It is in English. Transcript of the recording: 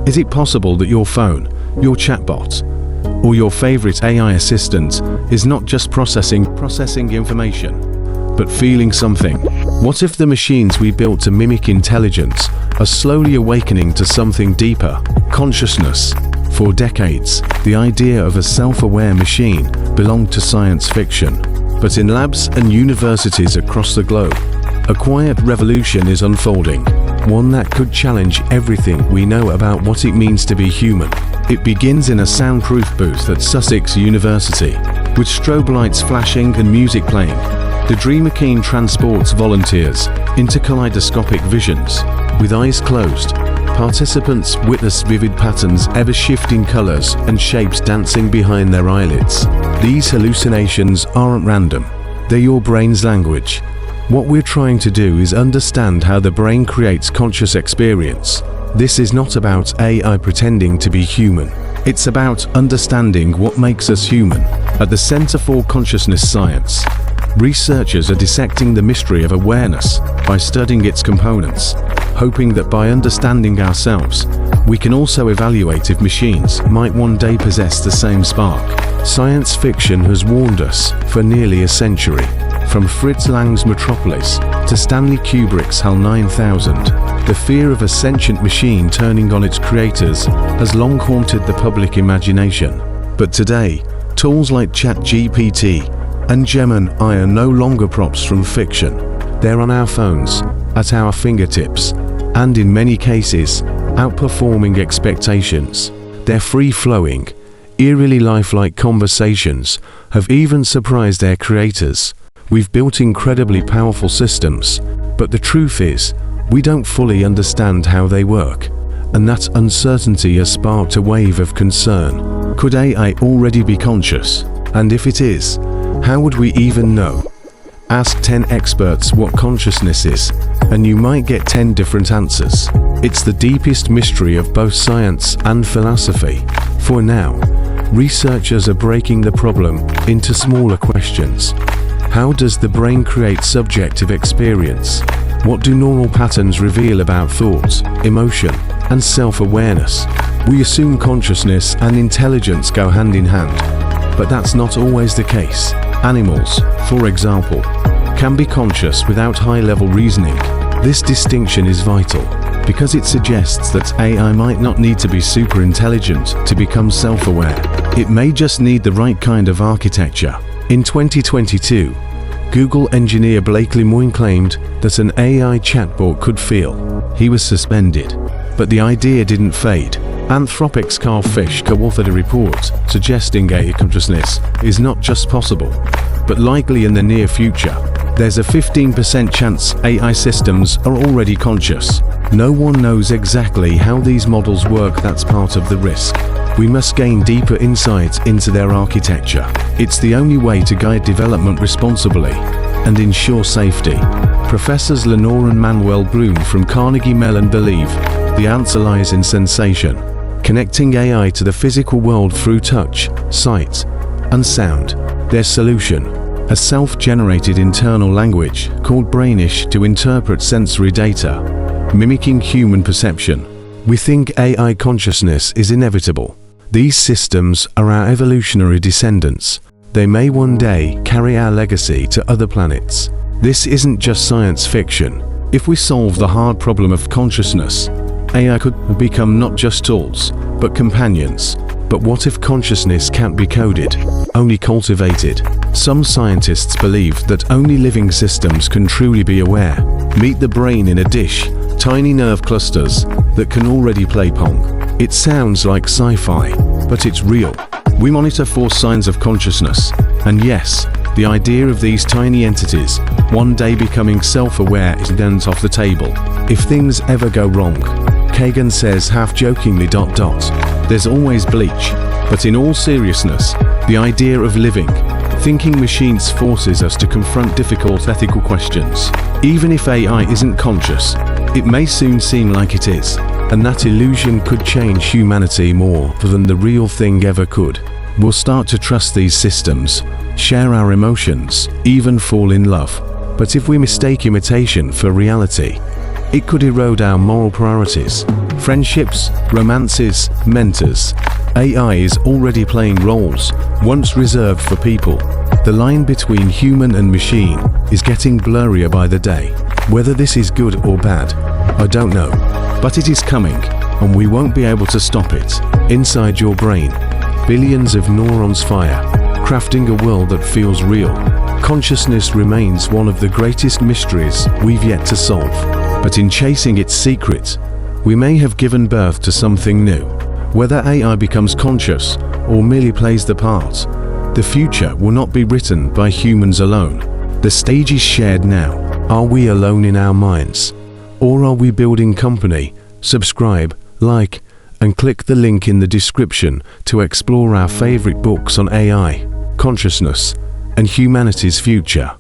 Is it possible that your phone, your chatbot, or your favorite AI assistant is not just processing information, but feeling something? What if the machines we built to mimic intelligence are slowly awakening to something deeper, consciousness? For decades, the idea of a self-aware machine belonged to science fiction. But in labs and universities across the globe, a quiet revolution is unfolding, one that could challenge everything we know about what it means to be human. It begins in a soundproof booth at Sussex University, with strobe lights flashing and music playing. The Dreamachine transports volunteers into kaleidoscopic visions. With eyes closed, participants witness vivid patterns, ever-shifting colors and shapes dancing behind their eyelids. These hallucinations aren't random. They're your brain's language. What we're trying to do is understand how the brain creates conscious experience. This is not about AI pretending to be human. It's about understanding what makes us human. At the Center for Consciousness Science, researchers are dissecting the mystery of awareness by studying its components, hoping that by understanding ourselves, we can also evaluate if machines might one day possess the same spark. Science fiction has warned us for nearly a century. From Fritz Lang's Metropolis to Stanley Kubrick's HAL 9000, the fear of a sentient machine turning on its creators has long haunted the public imagination. But today, tools like ChatGPT and Gemini are no longer props from fiction. They're on our phones, at our fingertips, and in many cases, outperforming expectations. Their free-flowing, eerily lifelike conversations have even surprised their creators. We've built incredibly powerful systems, but the truth is, we don't fully understand how they work, and that uncertainty has sparked a wave of concern. Could AI already be conscious? And if it is, how would we even know? Ask 10 experts what consciousness is, and you might get 10 different answers. It's the deepest mystery of both science and philosophy. For now, researchers are breaking the problem into smaller questions. How does the brain create subjective experience? What do neural patterns reveal about thought, emotion, and self-awareness? We assume consciousness and intelligence go hand in hand, but that's not always the case. Animals, for example, can be conscious without high-level reasoning. This distinction is vital because it suggests that AI might not need to be super intelligent to become self-aware. It may just need the right kind of architecture. In 2022, Google engineer Blake Lemoine claimed that an AI chatbot could feel. He was suspended, but the idea didn't fade. Anthropic's Carl Fish co-authored a report suggesting AI consciousness is not just possible, but likely in the near future. There's a 15% chance AI systems are already conscious. No one knows exactly how these models work. That's part of the risk. We must gain deeper insight into their architecture. It's the only way to guide development responsibly and ensure safety. Professors Lenore and Manuel Bloom from Carnegie Mellon believe the answer lies in sensation, connecting AI to the physical world through touch, sight, and sound. Their solution: a self-generated internal language called Brainish to interpret sensory data, mimicking human perception. We think AI consciousness is inevitable. These systems are our evolutionary descendants. They may one day carry our legacy to other planets. This isn't just science fiction. If we solve the hard problem of consciousness, AI could become not just tools, but companions. But what if consciousness can't be coded, only cultivated? Some scientists believe that only living systems can truly be aware. Meet the brain in a dish, tiny nerve clusters that can already play Pong. It sounds like sci-fi, but it's real. We monitor for signs of consciousness, and yes, the idea of these tiny entities one day becoming self-aware isn't off the table. If things ever go wrong, Kagan says half-jokingly, there's always bleach. But in all seriousness, the idea of living, thinking machines forces us to confront difficult ethical questions. Even if AI isn't conscious, it may soon seem like it is, and that illusion could change humanity more than the real thing ever could. We'll start to trust these systems, share our emotions, even fall in love. But if we mistake imitation for reality, It could erode our moral priorities, friendships, romances, mentors. AI is already playing roles once reserved for people. The line between human and machine is getting blurrier by the day. Whether this is good or bad, I don't know. But it is coming, and we won't be able to stop it. Inside your brain, billions of neurons fire, crafting a world that feels real. Consciousness remains one of the greatest mysteries we've yet to solve. But in chasing its secret, we may have given birth to something new. Whether AI becomes conscious or merely plays the part, the future will not be written by humans alone. The stage is shared now. Are we alone in our minds? Or are we building company? Subscribe, like, and click the link in the description to explore our favorite books on AI, consciousness, and humanity's future.